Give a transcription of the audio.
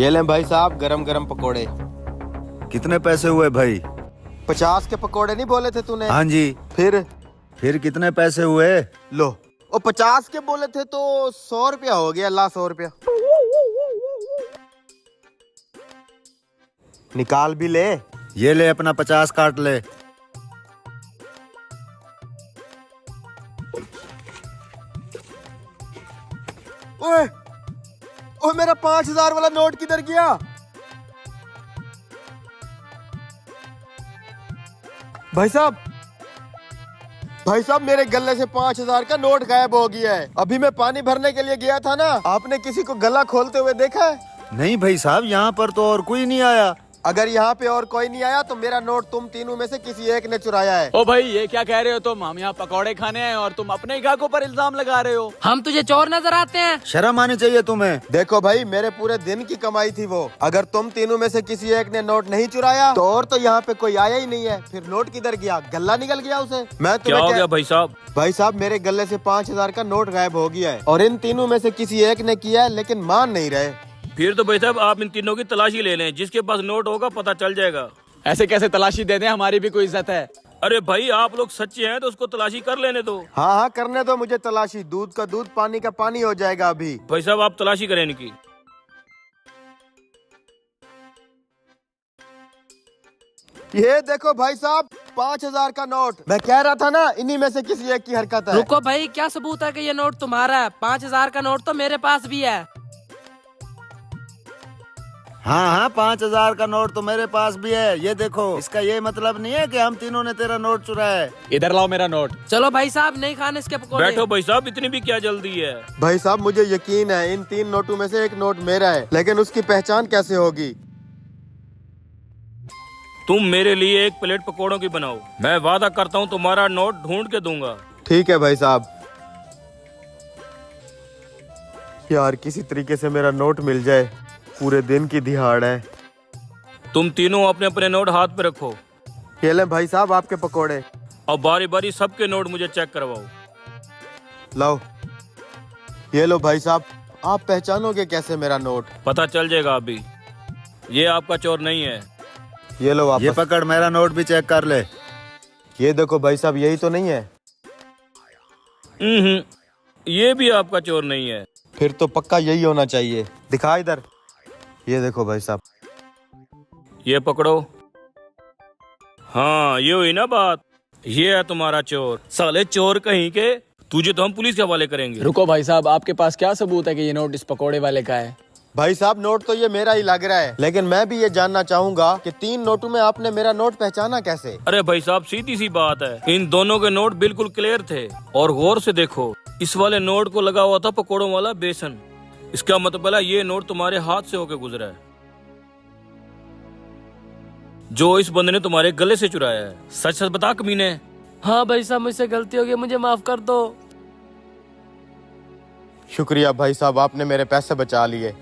ये लें भाई साहब गरम गरम पकोड़े। कितने पैसे हुए भाई? 50 के पकोड़े नहीं बोले थे तूने? हाँ जी। फिर कितने पैसे हुए? लो, वो 50 के बोले थे तो 100 रुपया हो गया। ला 100 रुपया निकाल भी ले। ये ले अपना 50 काट ले। ओए ओए, मेरा 5000 वाला नोट किधर गया? भाई साहब मेरे गले से 5000 का नोट गायब हो गया है। अभी मैं पानी भरने के लिए गया था ना, आपने किसी को गला खोलते हुए देखा है? नहीं भाई साहब, यहाँ पर तो और कोई नहीं आया। अगर यहाँ पे और कोई नहीं आया तो मेरा नोट तुम तीनों में से किसी एक ने चुराया है। ओ भाई, ये क्या कह रहे हो तुम? हम यहाँ पकौड़े खाने आए और तुम अपने ही ग्राहकों पर इल्जाम लगा रहे हो। हम तुझे चोर नजर आते हैं? शर्म आनी चाहिए तुम्हें। देखो भाई, मेरे पूरे दिन की कमाई थी वो। अगर तुम तीनों में से किसी एक ने नोट नहीं चुराया तो और तो यहाँ पे कोई आया ही नहीं है। फिर नोट किधर गया? गला निकल गया उसे। मैं क्या हो गया भाई साहब? भाई साहब, मेरे गले से 5000 का नोट गायब हो गया है और इन तीनों में से किसी एक ने किया है, लेकिन मान नहीं रहे। फिर तो भाई साहब आप इन तीनों की तलाशी ले लें, जिसके पास नोट होगा पता चल जाएगा। ऐसे कैसे तलाशी दे दें? हमारी भी कोई इज्जत है। अरे भाई, आप लोग सच्चे हैं तो उसको तलाशी कर लेने दो। हाँ हाँ, करने दो मुझे तलाशी। दूध का दूध पानी का पानी हो जाएगा अभी। भाई साहब आप तलाशी करें इनकी। ये देखो भाई साहब, 5000 का नोट। मैं कह रहा था ना, इन्हीं में से किसी एक की हरकत है। रुको भाई, क्या सबूत है कि ये नोट तुम्हारा है? 5000 का नोट तो मेरे पास भी है। हाँ, 5000 का नोट तो मेरे पास भी है। ये देखो, इसका ये मतलब नहीं है कि हम तीनों ने तेरा नोट चुराया है। इधर लाओ मेरा नोट। चलो भाई साहब, नहीं खाने इसके पकोड़े। बैठो भाई साहब, इतनी भी क्या जल्दी है? भाई साहब, मुझे यकीन है इन 3 नोटों में से एक नोट मेरा है, लेकिन उसकी पहचान कैसे होगी? तुम मेरे लिए एक प्लेट पकोड़ों की बनाओ, मैं वादा करता हूँ तुम्हारा नोट ढूंढ के दूंगा। ठीक है भाई साहब। यार, किसी तरीके से मेरा नोट मिल जाए, पूरे दिन की दिहाड़ है। तुम तीनों अपने अपने नोट हाथ पे रखो ये लें भाई साहब आपके पकोड़े। और बारी बारी सबके नोट मुझे चेक करवाओ। लाओ, ये लो भाई साहब। आप पहचानोगे कैसे मेरा नोट? पता चल जाएगा अभी। ये आपका चोर नहीं है। ये लो वापस। ये पकड़, मेरा नोट भी चेक कर ले। ये देखो भाई साहब, यही तो नहीं है? ये भी आपका चोर नहीं है। फिर तो पक्का यही होना चाहिए। दिखा इधर। ये देखो भाई साहब। ये पकड़ो। हाँ, ये हुई ना बात। ये है तुम्हारा चोर। साले चोर कहीं के, तुझे तो हम पुलिस के हवाले करेंगे। रुको भाई साहब, आपके पास क्या सबूत है कि ये नोट इस पकोड़े वाले का है? भाई साहब, नोट तो ये मेरा ही लग रहा है, लेकिन मैं भी ये जानना चाहूंगा कि 3 नोटों में आपने मेरा नोट पहचाना कैसे? अरे भाई साहब, सीधी सी बात है, इन दोनों के नोट बिल्कुल क्लियर थे। और गौर से देखो, इस वाले नोट को लगा हुआ था पकोड़ों वाला बेसन। इसका मतलब है ये नोट तुम्हारे हाथ से होके गुजरा है, जो इस बंदे ने तुम्हारे गले से चुराया है। सच सच बता कमीने। हाँ भाई साहब, मुझसे गलती हो गई, मुझे माफ कर दो। शुक्रिया भाई साहब, आपने मेरे पैसे बचा लिए।